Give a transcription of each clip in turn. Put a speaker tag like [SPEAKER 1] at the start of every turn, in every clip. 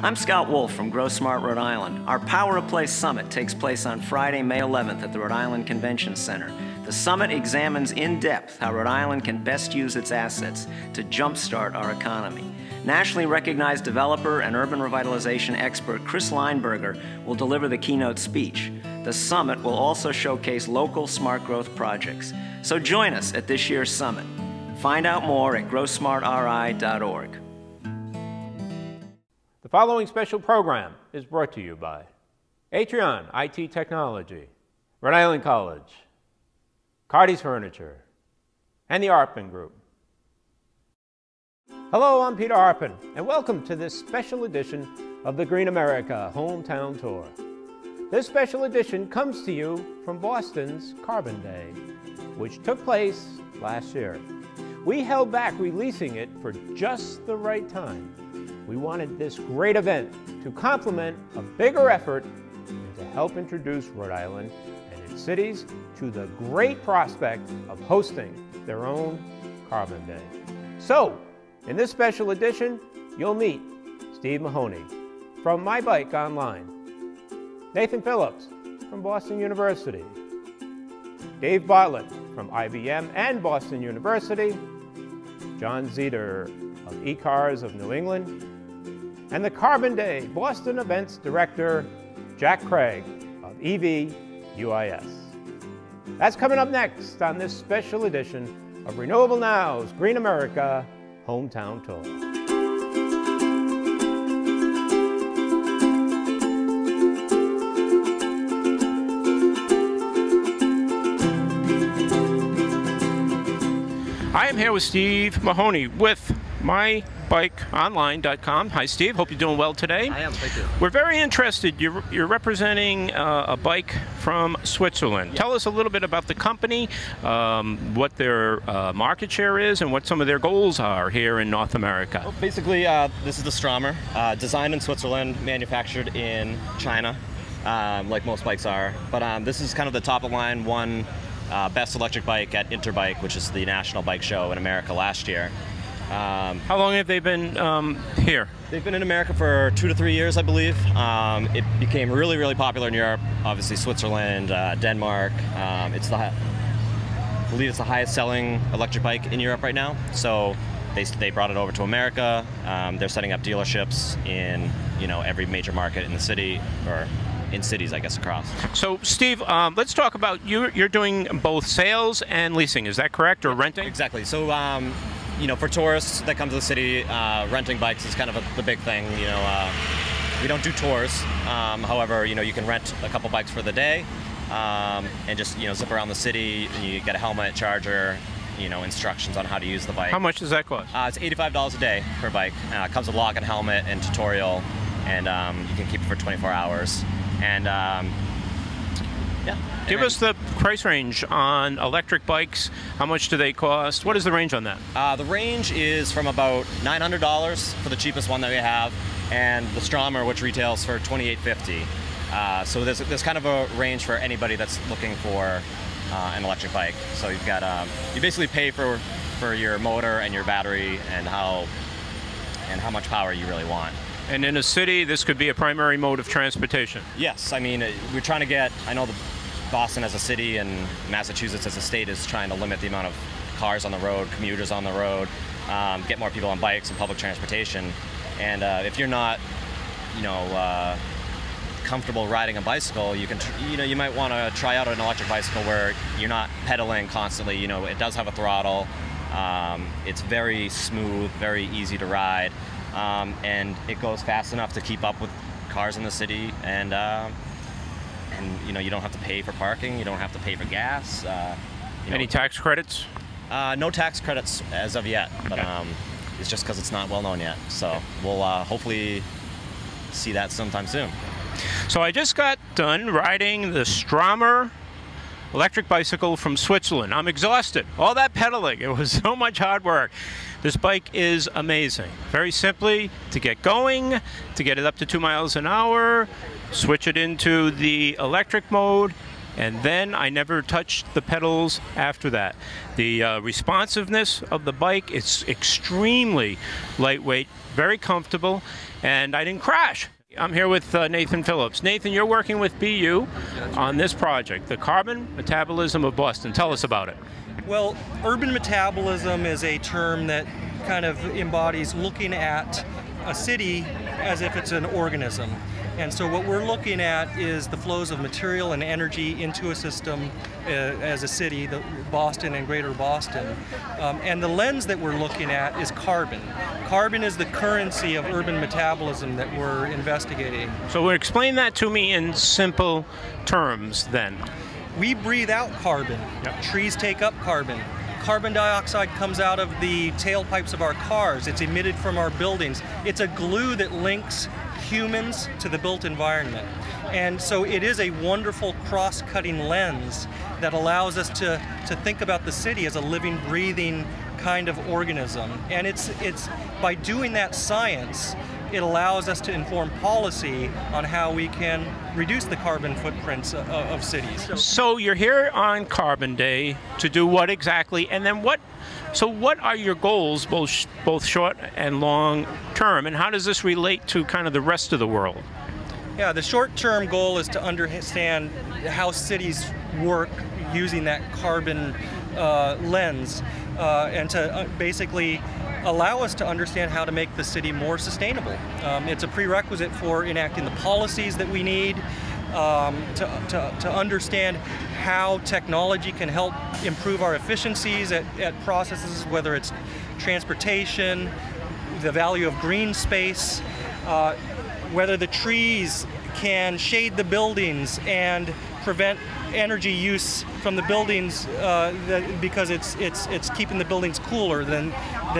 [SPEAKER 1] I'm Scott Wolf from Grow Smart, Rhode Island. Our Power of Play Summit takes place on Friday, May 11th at the Rhode Island Convention Center. The summit examines in depth how Rhode Island can best use its assets to jumpstart our economy. Nationally recognized developer and urban revitalization expert Chris Lineberger will deliver the keynote speech. The summit will also showcase local smart growth projects. So join us at this year's summit. Find out more at growsmartri.org.
[SPEAKER 2] The following special program is brought to you by Atrion IT Technology, Rhode Island College, Cardi's Furniture, and the Arpin Group. Hello, I'm Peter Arpin, and welcome to this special edition of the Green America Hometown Tour. This special edition comes to you from Boston's Carbon Day, which took place last year. We held back releasing it for just the right time. We wanted this great event to complement a bigger effort and to help introduce Rhode Island and its cities to the great prospect of hosting their own Carbon Day. So, in this special edition, you'll meet Steve Mahoney from My Bike Online, Nathan Phillips from Boston University, Dave Bartlett from IBM and Boston University, John Zeter of eCars of New England, and the Carbon Day Boston Events Director, Jack Craig of EV UIS. That's coming up next on this special edition of Renewable Now's Green America Hometown Tour. I am here with Steve Mahoney with MyBikeOnline.com. Hi, Steve. Hope you're doing well today.
[SPEAKER 3] I am. Thank you.
[SPEAKER 2] We're very interested. You're representing a bike from Switzerland.
[SPEAKER 3] Yeah.
[SPEAKER 2] Tell us a little bit about the company, what their market share is, and what some of their goals are here in North America.
[SPEAKER 3] Well, basically, this is the Stromer, designed in Switzerland, manufactured in China, like most bikes are. But this is kind of the top of line one best electric bike at Interbike, which is the national bike show in America last year.
[SPEAKER 2] How long have they been here?
[SPEAKER 3] They've been in America for 2 to 3 years, I believe. It became really, really popular in Europe. Obviously, Switzerland, Denmark. I believe it's the highest selling electric bike in Europe right now. So they brought it over to America. They're setting up dealerships in every major market in the city, or in cities, I guess, across.
[SPEAKER 2] So, Steve, let's talk about you're doing both sales and leasing. Is that correct, or renting?
[SPEAKER 3] Exactly. So, for tourists that come to the city, renting bikes is kind of the big thing. We don't do tours. However, you can rent a couple bikes for the day and just zip around the city. And you get a helmet, charger, instructions on how to use the bike.
[SPEAKER 2] How much does that cost?
[SPEAKER 3] It's $85 a day per bike. It comes with lock and helmet and tutorial, and you can keep it for 24 hours. And yeah.
[SPEAKER 2] Give us the price range on electric bikes. How much do they cost? What is the range on that?
[SPEAKER 3] The range is from about $900 for the cheapest one that we have, and the Stromer, which retails for $2,850. So there's kind of a range for anybody that's looking for an electric bike. So you've got you basically pay for your motor and your battery and how much power you really want.
[SPEAKER 2] And in a city, this could be a primary mode of transportation.
[SPEAKER 3] Yes, I mean, we're trying to get, I know Boston as a city and Massachusetts as a state is trying to limit the amount of cars on the road, commuters on the road, get more people on bikes and public transportation. And if you're not, comfortable riding a bicycle, you might want to try out an electric bicycle where you're not pedaling constantly. It does have a throttle. It's very smooth, very easy to ride. And it goes fast enough to keep up with cars in the city, and you don't have to pay for parking, you don't have to pay for gas.
[SPEAKER 2] Any tax credits?
[SPEAKER 3] No tax credits as of yet, but it's just because it's not well known yet. So we'll hopefully see that sometime soon.
[SPEAKER 2] So I just got done riding the Stromer electric bicycle from Switzerland. I'm exhausted. All that pedaling, it was so much hard work. This bike is amazing. Very simply, to get going, to get it up to 2 miles an hour, switch it into the electric mode, and then I never touched the pedals after that. The responsiveness of the bike is extremely lightweight, very comfortable, and I didn't crash. I'm here with Nathan Phillips. Nathan, you're working with BU on this project, the carbon metabolism of Boston. Tell us about it.
[SPEAKER 4] Well, urban metabolism is a term that kind of embodies looking at a city as if it's an organism. And so what we're looking at is the flows of material and energy into a system as a city, Boston and Greater Boston. And the lens that we're looking at is carbon. Carbon is the currency of urban metabolism that we're investigating.
[SPEAKER 2] So explain that to me in simple terms then.
[SPEAKER 4] We breathe out carbon.
[SPEAKER 2] Yep.
[SPEAKER 4] Trees take up carbon. Carbon dioxide comes out of the tailpipes of our cars. It's emitted from our buildings. It's a glue that links humans to the built environment. And so it is a wonderful cross-cutting lens that allows us to think about the city as a living, breathing kind of organism. And it's by doing that science, it allows us to inform policy on how we can reduce the carbon footprints of cities.
[SPEAKER 2] So you're here on Carbon Day to do what exactly, and then what are your goals, both short and long term, and how does this relate to kind of the rest of the world?
[SPEAKER 4] Yeah, the short-term goal is to understand how cities work using that carbon lens, and to basically allow us to understand how to make the city more sustainable. It's a prerequisite for enacting the policies that we need, to understand how technology can help improve our efficiencies at processes, whether it's transportation, the value of green space, whether the trees can shade the buildings and prevent energy use from the buildings because it's keeping the buildings cooler than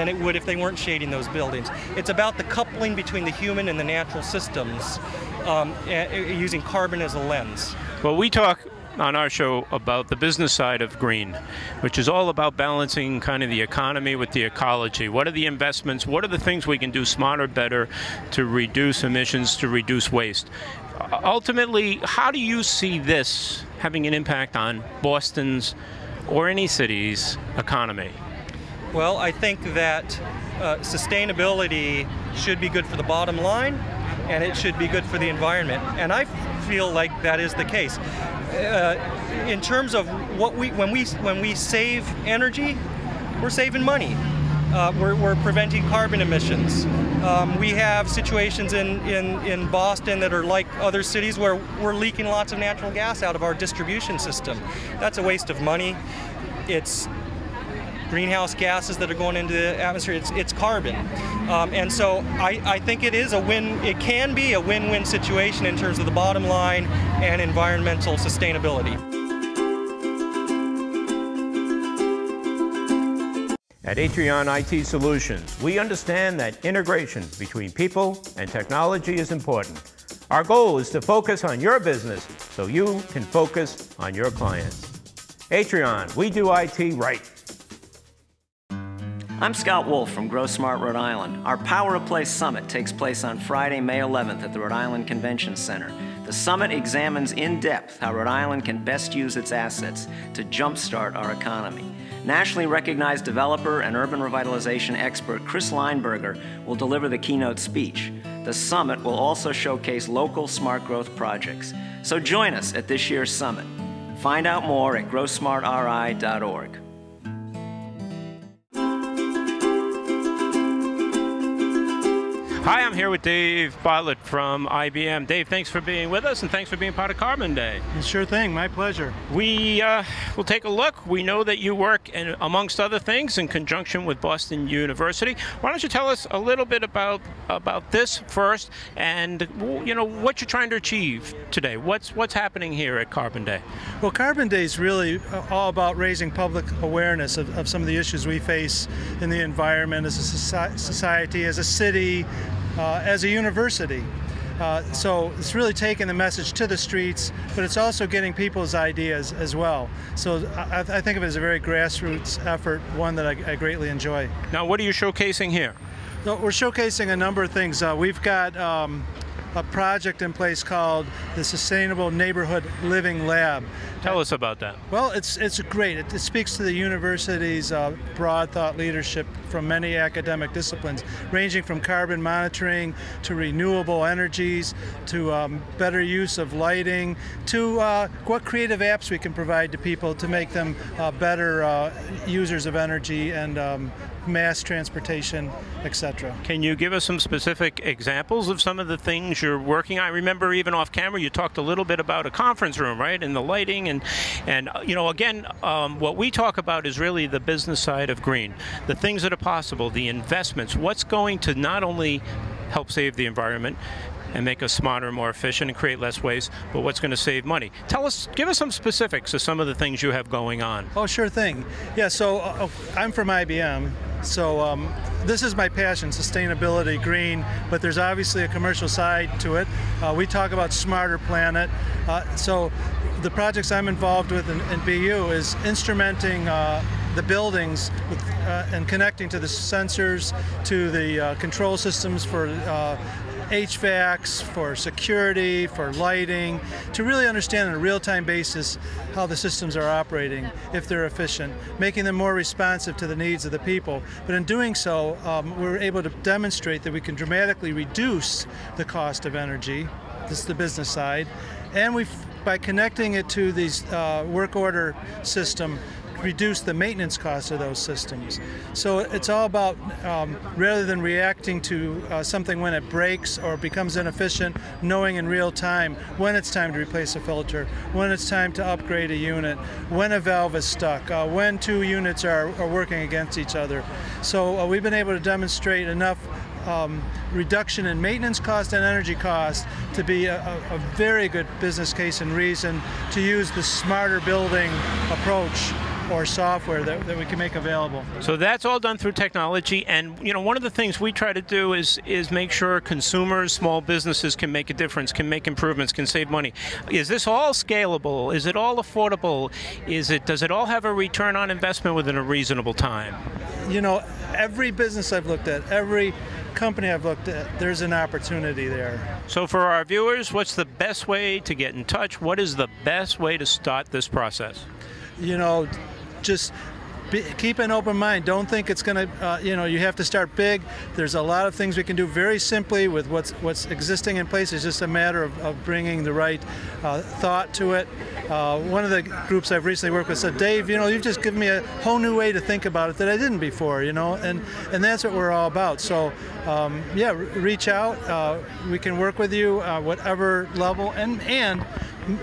[SPEAKER 4] it would if they weren't shading those buildings. It's about the coupling between the human and the natural systems, using carbon as a lens.
[SPEAKER 2] Well, we talk on our show about the business side of green, which is all about balancing kind of the economy with the ecology. What are the investments? What are the things we can do smarter, better to reduce emissions, to reduce waste? Ultimately, how do you see this having an impact on Boston's or any city's economy?
[SPEAKER 4] Well, I think that sustainability should be good for the bottom line, and it should be good for the environment. And I feel like that is the case. In terms of when we save energy, we're saving money. We're preventing carbon emissions. We have situations in Boston that are like other cities where we're leaking lots of natural gas out of our distribution system. That's a waste of money. It's greenhouse gases that are going into the atmosphere. It's carbon. And so I think it can be a win-win situation in terms of the bottom line and environmental sustainability.
[SPEAKER 2] At Atrion IT Solutions, we understand that integration between people and technology is important. Our goal is to focus on your business so you can focus on your clients. Atrion, we do IT right.
[SPEAKER 1] I'm Scott Wolf from Grow Smart, Rhode Island. Our Power of Place Summit takes place on Friday, May 11th at the Rhode Island Convention Center. The summit examines in depth how Rhode Island can best use its assets to jumpstart our economy. Nationally recognized developer and urban revitalization expert Chris Lineberger will deliver the keynote speech. The summit will also showcase local smart growth projects. So join us at this year's summit. Find out more at growsmartri.org.
[SPEAKER 2] Hi, I'm here with Dave Bartlett from IBM. Dave, thanks for being with us and thanks for being part of Carbon Day.
[SPEAKER 5] Sure thing, my pleasure.
[SPEAKER 2] We will take a look. We know that you work, amongst other things, in conjunction with Boston University. Why don't you tell us a little bit about this first, and what you're trying to achieve today? What's happening here at Carbon Day?
[SPEAKER 5] Well, Carbon Day is really all about raising public awareness of some of the issues we face in the environment as a society, as a city, as a university. So it's really taking the message to the streets, but it's also getting people's ideas as well. So I think of it as a very grassroots effort, one that I greatly enjoy.
[SPEAKER 2] Now, what are you showcasing here?
[SPEAKER 5] So we're showcasing a number of things. We've got a project in place called the Sustainable Neighborhood Living Lab.
[SPEAKER 2] Tell us about that.
[SPEAKER 5] Well, it's great. It speaks to the university's broad thought leadership from many academic disciplines, ranging from carbon monitoring to renewable energies to better use of lighting to what creative apps we can provide to people to make them better users of energy and mass transportation, etc.
[SPEAKER 2] Can you give us some specific examples of some of the things you're working on? I remember even off camera you talked a little bit about a conference room, right, and the lighting, and you know, again, what we talk about is really the business side of green, the things that are possible, the investments, what's going to not only help save the environment and make us smarter and more efficient and create less waste, but what's going to save money. Give us some specifics of some of the things you have going on.
[SPEAKER 5] Oh, sure thing. Yeah, so I'm from IBM, so this is my passion, sustainability, green, but there's obviously a commercial side to it. We talk about smarter planet. So the projects I'm involved with in BU is instrumenting the buildings with, and connecting to the sensors, to the control systems for HVACs, for security, for lighting, to really understand on a real-time basis how the systems are operating, if they're efficient, making them more responsive to the needs of the people. But in doing so, we're able to demonstrate that we can dramatically reduce the cost of energy. This is the business side. And by connecting it to these work order system, reduce the maintenance costs of those systems. So it's all about, rather than reacting to something when it breaks or becomes inefficient, knowing in real time when it's time to replace a filter, when it's time to upgrade a unit, when a valve is stuck, when two units are working against each other. So we've been able to demonstrate enough reduction in maintenance cost and energy cost to be a very good business case and reason to use the smarter building approach or software that we can make available.
[SPEAKER 2] So that's all done through technology, and you know, one of the things we try to do is make sure consumers, small businesses can make a difference, can make improvements, can save money. Is this all scalable? Is it all affordable? Does it all have a return on investment within a reasonable time?
[SPEAKER 5] You know, every business I've looked at, every company I've looked at, there's an opportunity there.
[SPEAKER 2] So for our viewers, what's the best way to get in touch? What is the best way to start this process?
[SPEAKER 5] You know, just keep an open mind. Don't think it's going to, you know, you have to start big. There's a lot of things we can do very simply with what's existing in place. It's just a matter of bringing the right thought to it. One of the groups I've recently worked with said, Dave, you know, you've just given me a whole new way to think about it that I didn't before, you know, and that's what we're all about. So, yeah, reach out. We can work with you whatever level, and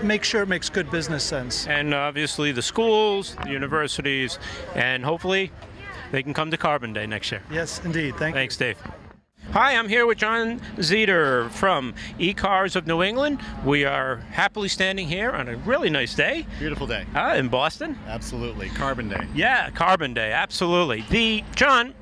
[SPEAKER 5] make sure it makes good business sense. And
[SPEAKER 2] obviously the schools, the universities, and hopefully they can come to Carbon Day next year.
[SPEAKER 5] Yes, indeed.
[SPEAKER 2] Thanks, Dave. Hi, I'm here with John Zeter from eCars of New England. We are happily standing here on a really nice day.
[SPEAKER 6] Beautiful day.
[SPEAKER 2] In Boston.
[SPEAKER 6] Absolutely. Carbon Day.
[SPEAKER 2] Yeah, Carbon Day. Absolutely. John,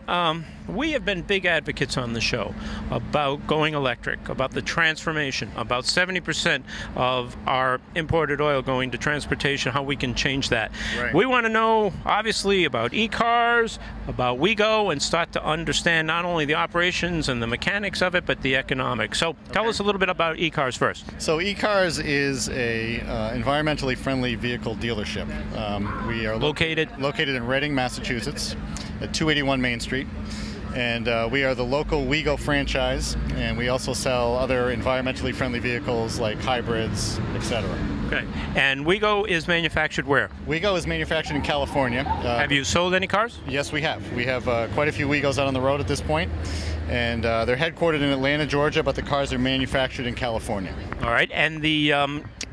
[SPEAKER 2] we have been big advocates on the show about going electric, about the transformation, about 70% of our imported oil going to transportation, how we can change that.
[SPEAKER 6] Right.
[SPEAKER 2] We want to know, obviously, about eCars, about WeGo, and start to understand not only the operations and the mechanics of it, but the economics. So tell us a little bit about eCars first.
[SPEAKER 6] So eCars is a environmentally friendly vehicle dealership. We are located in Reading, Massachusetts, at 281 Main Street. And we are the local WeGo franchise, and we also sell other environmentally friendly vehicles like hybrids, etc.
[SPEAKER 2] Okay. And WeGo is manufactured where?
[SPEAKER 6] WeGo is manufactured in California.
[SPEAKER 2] Have you sold any cars?
[SPEAKER 6] Yes, we have. We have quite a few WeGos out on the road at this point, and they're headquartered in Atlanta, Georgia, but the cars are manufactured in California.
[SPEAKER 2] All right. And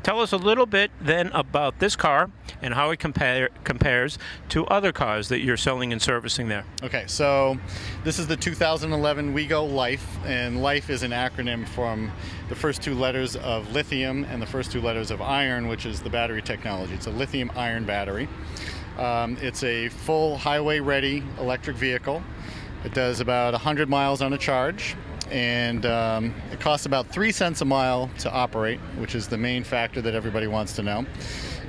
[SPEAKER 2] tell us a little bit then about this car and how it compares to other cars that you're selling and servicing there.
[SPEAKER 6] Okay, so this is the 2011 WeGo Life, and Life is an acronym from the first two letters of lithium and the first two letters of iron, which is the battery technology. It's a lithium-iron battery. It's a full highway-ready electric vehicle. It does about 100 miles on a charge. And it costs about 3 cents a mile to operate, which is the main factor that everybody wants to know.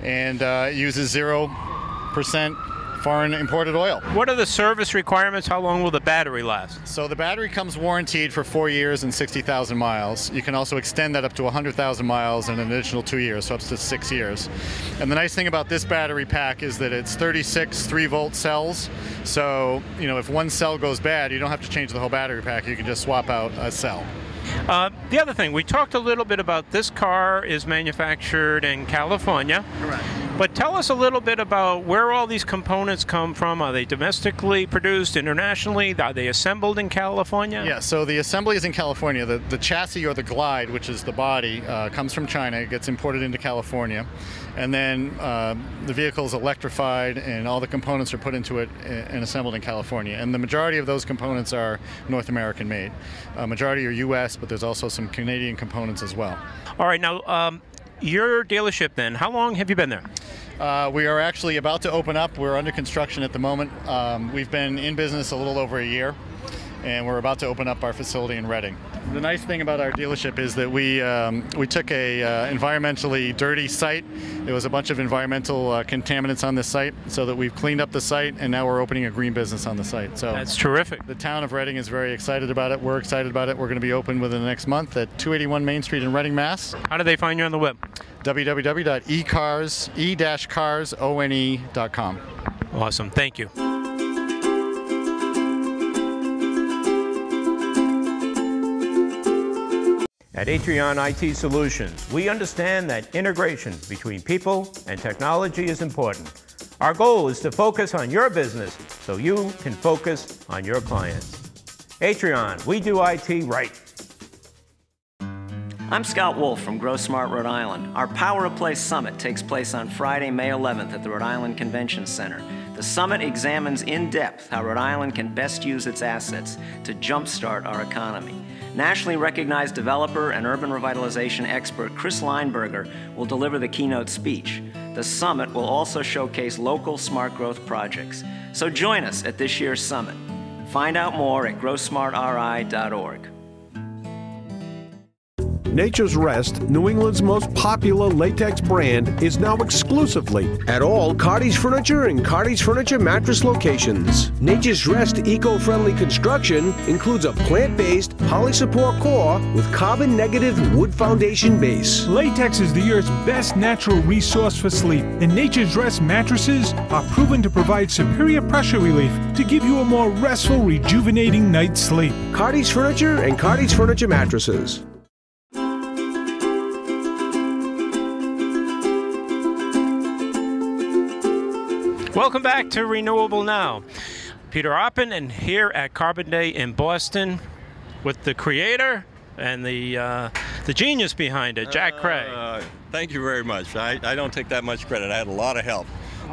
[SPEAKER 6] And it uses 0% foreign imported oil.
[SPEAKER 2] What are the service requirements? How long will the battery last?
[SPEAKER 6] So the battery comes warranted for 4 years and 60,000 miles. You can also extend that up to 100,000 miles and an additional 2 years, so up to 6 years. And the nice thing about this battery pack is that it's 36 3-volt cells. So, you know, if one cell goes bad, you don't have to change the whole battery pack. You can just swap out a cell.
[SPEAKER 2] The other thing, we talked a little bit about this car is manufactured in California.
[SPEAKER 6] Correct.
[SPEAKER 2] But tell us a little bit about where all these components come from. Are they domestically produced, internationally? Are they assembled in California?
[SPEAKER 6] Yeah, so the assembly is in California. The chassis or the glide, which is the body, comes from China. It gets imported into California. And then the vehicle is electrified and all the components are put into it and assembled in California. And the majority of those components are North American made. Majority are US, but there's also some Canadian components as well.
[SPEAKER 2] All right, now your dealership then, how long have you been there?
[SPEAKER 6] We are actually about to open up. We're under construction at the moment. We've been in business a little over a year, and we're about to open up our facility in Reading. The nice thing about our dealership is that we took a environmentally dirty site. There was a bunch of environmental contaminants on this site, so that we've cleaned up the site, and now we're opening a green business on the site. So
[SPEAKER 2] that's terrific.
[SPEAKER 6] The town of Reading is very excited about it. We're excited about it. We're going to be open within the next month at 281 Main Street in Reading, Mass.
[SPEAKER 2] How do they find you on the web?
[SPEAKER 6] www.e-carsone.com.
[SPEAKER 2] Awesome. Thank you. At Atrion IT Solutions, we understand that integration between people and technology is important. Our goal is to focus on your business so you can focus on your clients. Atrion, we do IT right.
[SPEAKER 1] I'm Scott Wolf from Grow Smart, Rhode Island. Our Power of Place Summit takes place on Friday, May 11th at the Rhode Island Convention Center. The summit examines in depth how Rhode Island can best use its assets to jumpstart our economy. Nationally recognized developer and urban revitalization expert Chris Lineberger will deliver the keynote speech. The summit will also showcase local smart growth projects. So join us at this year's summit. Find out more at growsmartri.org.
[SPEAKER 7] Nature's Rest, New England's most popular latex brand, is now exclusively at all Carty's Furniture and Carty's Furniture mattress locations. Nature's Rest eco-friendly construction includes a plant-based poly-support core with carbon-negative wood foundation base.
[SPEAKER 8] Latex is the Earth's best natural resource for sleep, and Nature's Rest mattresses are proven to provide superior pressure relief to give you a more restful, rejuvenating night's sleep.
[SPEAKER 7] Carty's Furniture and Carty's Furniture mattresses.
[SPEAKER 2] Welcome back to Renewable Now. Peter Oppen, and here at Carbon Day in Boston with the creator and the genius behind it, Jack Craig.
[SPEAKER 9] Thank you very much. I don't take that much credit. I had a lot of help.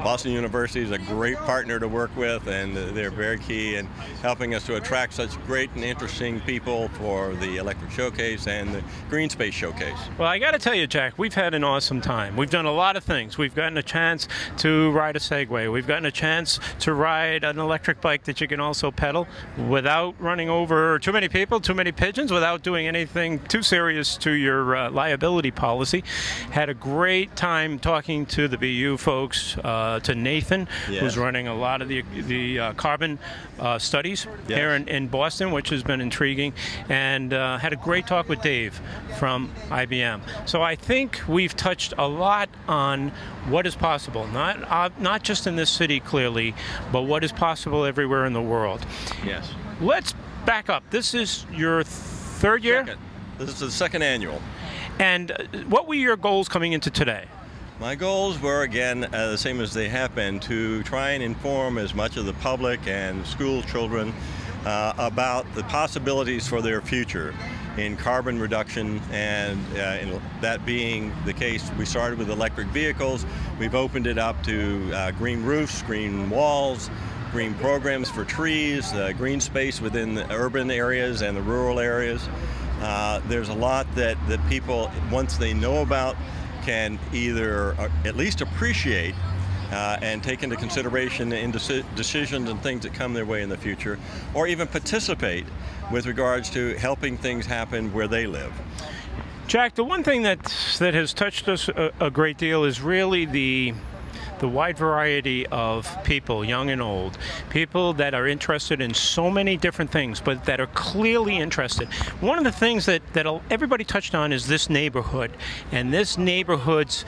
[SPEAKER 9] Boston University is a great partner to work with, and they're very key in helping us to attract such great and interesting people for the Electric Showcase and the Green Space Showcase.
[SPEAKER 2] Well, I got to tell you, Jack, we've had an awesome time. We've done a lot of things. We've gotten a chance to ride a Segway. We've gotten a chance to ride an electric bike that you can also pedal without running over too many people, too many pigeons, without doing anything too serious to your liability policy. Had a great time talking to the BU folks, to Nathan, yes, who's running a lot of the carbon studies, yes, here in Boston, which has been intriguing, and had a great talk with Dave from IBM. So I think we've touched a lot on what is possible, not just in this city clearly, but what is possible everywhere in the world.
[SPEAKER 9] Yes.
[SPEAKER 2] Let's back up. This is your third year?
[SPEAKER 9] Second. This is the second annual.
[SPEAKER 2] And what were your goals coming into today?
[SPEAKER 9] My goals were, again, the same as they have been, to try and inform as much of the public and school children about the possibilities for their future in carbon reduction, and in that being the case, we started with electric vehicles. We've opened it up to green roofs, green walls, green programs for trees, green space within the urban areas and the rural areas. There's a lot that people, once they know about, can either at least appreciate and take into consideration in decisions and things that come their way in the future, or even participate with regards to helping things happen where they live.
[SPEAKER 2] Jack, the one thing that has touched us a great deal is really the the wide variety of people, young and old, people that are interested in so many different things, but that are clearly interested. One of the things that everybody touched on is this neighborhood, and this neighborhood's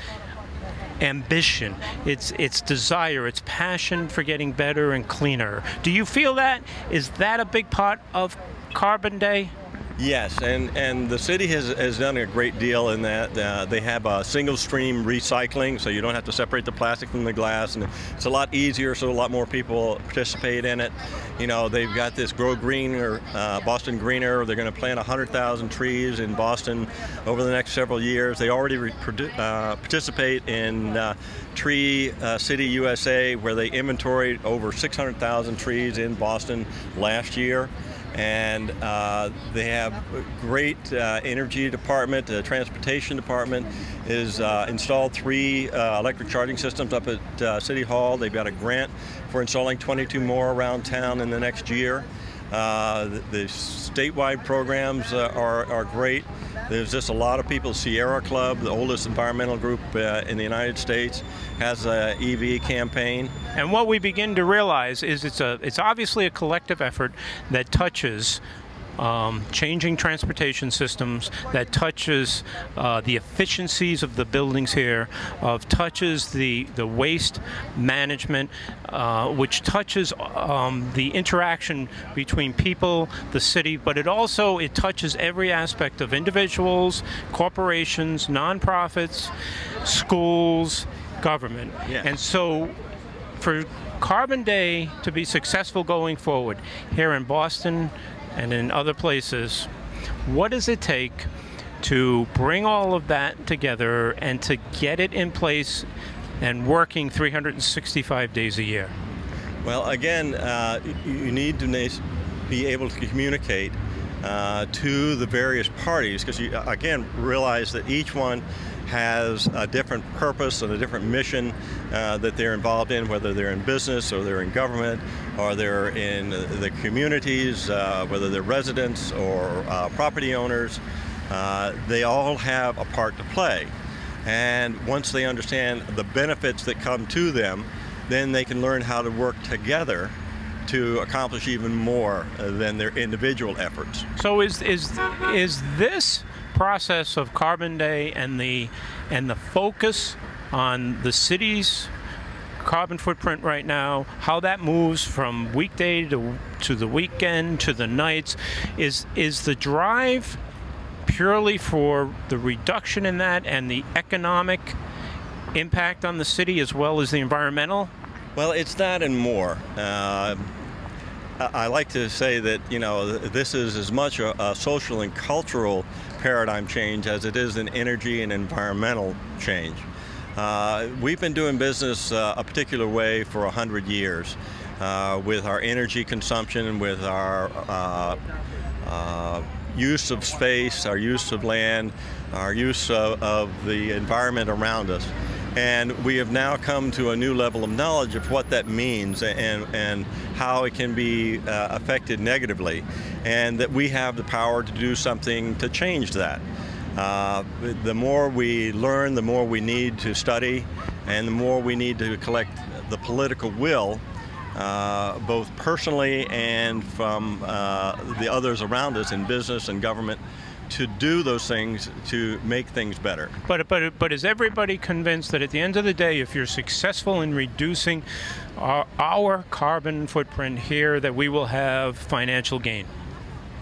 [SPEAKER 2] ambition, its desire, its passion for getting better and cleaner. Do you feel that? Is that a big part of Carbon Day?
[SPEAKER 9] Yes, and the city has done a great deal in that they have a single stream recycling, so you don't have to separate the plastic from the glass, and it's a lot easier, so a lot more people participate in it. You know, they've got this Grow Greener, Boston Greener. They're going to plant 100,000 trees in Boston over the next several years. They already participate in Tree City USA, where they inventoried over 600,000 trees in Boston last year. And they have a great energy department. The transportation department is installed 3 electric charging systems up at City Hall. They've got a grant for installing 22 more around town in the next year. The statewide programs are great. There's just a lot of people. Sierra Club, the oldest environmental group in the United States, has an EV campaign.
[SPEAKER 2] And what we begin to realize is it's obviously a collective effort that touches changing transportation systems, that touches the efficiencies of the buildings here, touches the waste management, which touches the interaction between people, the city, but it touches every aspect of individuals, corporations, nonprofits, schools, government.
[SPEAKER 9] Yeah.
[SPEAKER 2] And so for Carbon Day to be successful going forward here in Boston and in other places, what does it take to bring all of that together and to get it in place and working 365 days a year?
[SPEAKER 9] Well, again, you need to be able to communicate to the various parties, because you, again, realize that each one has a different purpose and a different mission that they're involved in, whether they're in business or they're in government or they're in the communities, whether they're residents or property owners. They all have a part to play. And once they understand the benefits that come to them, then they can learn how to work together to accomplish even more than their individual efforts.
[SPEAKER 2] So is this process of Carbon Day and the focus on the city's carbon footprint right now, how that moves from weekday to the weekend to the nights, is the drive purely for the reduction in that and the economic impact on the city as well as the environmental?
[SPEAKER 9] Well, it's that and more. I like to say that, you know, this is as much a social and cultural paradigm change as it is an energy and environmental change. We've been doing business a particular way for 100 years with our energy consumption, with our use of space, our use of land, our use of the environment around us. And we have now come to a new level of knowledge of what that means and how it can be affected negatively, and that we have the power to do something to change that. The more we learn, the more we need to study, and the more we need to collect the political will, both personally and from the others around us in business and government, to do those things to make things better.
[SPEAKER 2] But is everybody convinced that at the end of the day, if you're successful in reducing our carbon footprint here, that we will have financial gain?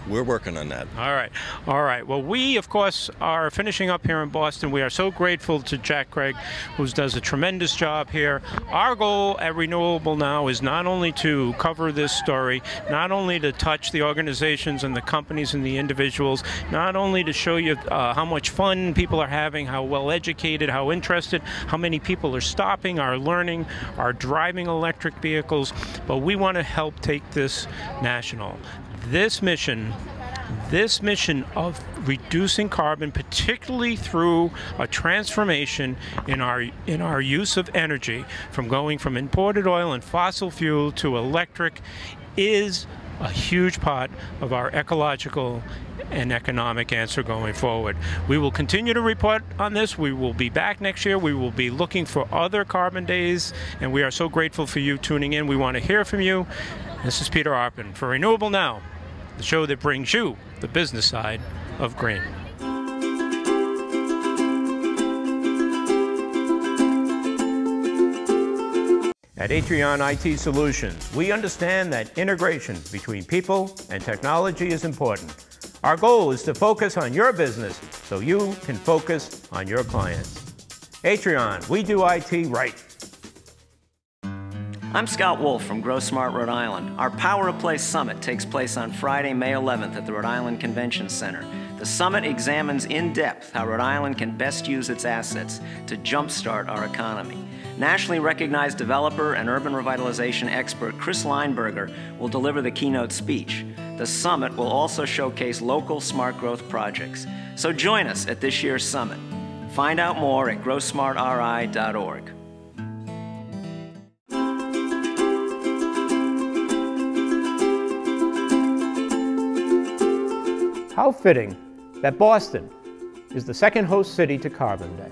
[SPEAKER 9] We're working on that.
[SPEAKER 2] All right. All right. Well, we, of course, are finishing up here in Boston. We are so grateful to Jack Craig, who does a tremendous job here. Our goal at Renewable now is not only to cover this story, not only to touch the organizations and the companies and the individuals, not only to show you how much fun people are having, how well educated, how interested, how many people are stopping, are learning, are driving electric vehicles, but we want to help take this national. This mission of reducing carbon, particularly through a transformation in our use of energy, from going from imported oil and fossil fuel to electric, is
[SPEAKER 8] a huge part of our ecological and economic answer going forward. We will continue to report on this. We will be back next year. We will be looking for other carbon days, and we are so grateful for you tuning in. We want to hear from you. This is Peter Arpin for Renewable Now, the show that brings you the business side of green.
[SPEAKER 2] At Atrion IT Solutions, we understand that integration between people and technology is important. Our goal is to focus on your business so you can focus on your clients. Atrion, we do IT right.
[SPEAKER 1] I'm Scott Wolf from Grow Smart, Rhode Island. Our Power of Place Summit takes place on Friday, May 11th at the Rhode Island Convention Center. The summit examines in depth how Rhode Island can best use its assets to jumpstart our economy. Nationally recognized developer and urban revitalization expert Chris Lineberger will deliver the keynote speech. The summit will also showcase local smart growth projects. So join us at this year's summit. Find out more at growsmartri.org.
[SPEAKER 2] How fitting that Boston is the second host city to Carbon Day.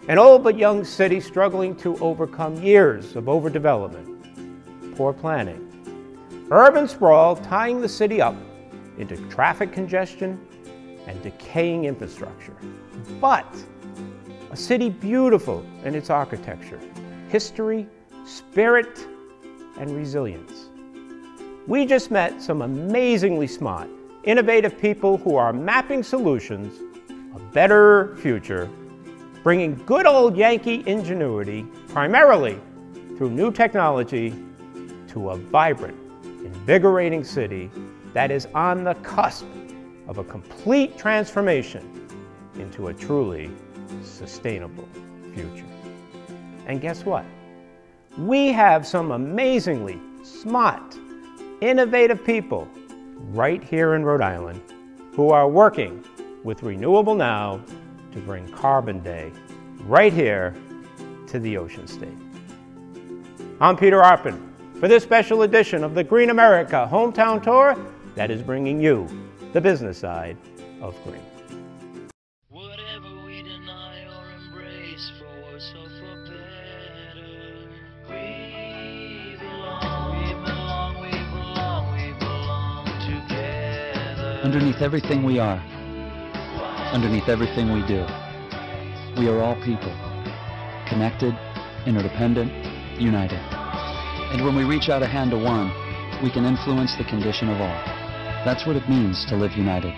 [SPEAKER 2] An old but young city struggling to overcome years of overdevelopment, poor planning, urban sprawl tying the city up into traffic congestion and decaying infrastructure. But a city beautiful in its architecture, history, spirit, and resilience. We just met some amazingly smart, innovative people who are mapping solutions, a better future, bringing good old Yankee ingenuity, primarily through new technology, to a vibrant, invigorating city that is on the cusp of a complete transformation into a truly sustainable future. And guess what? We have some amazingly smart, innovative people right here in Rhode Island who are working with Renewable Now to bring Carbon Day right here to the Ocean State. I'm Peter Arpin for this special edition of the Green America Hometown Tour that is bringing you the business side of green.
[SPEAKER 10] Whatever we deny or embrace, for worse or for better, we belong together.
[SPEAKER 11] Underneath everything we are, underneath everything we do, we are all people, connected, interdependent, united. And when we reach out a hand to one, we can influence the condition of all. That's what it means to live united.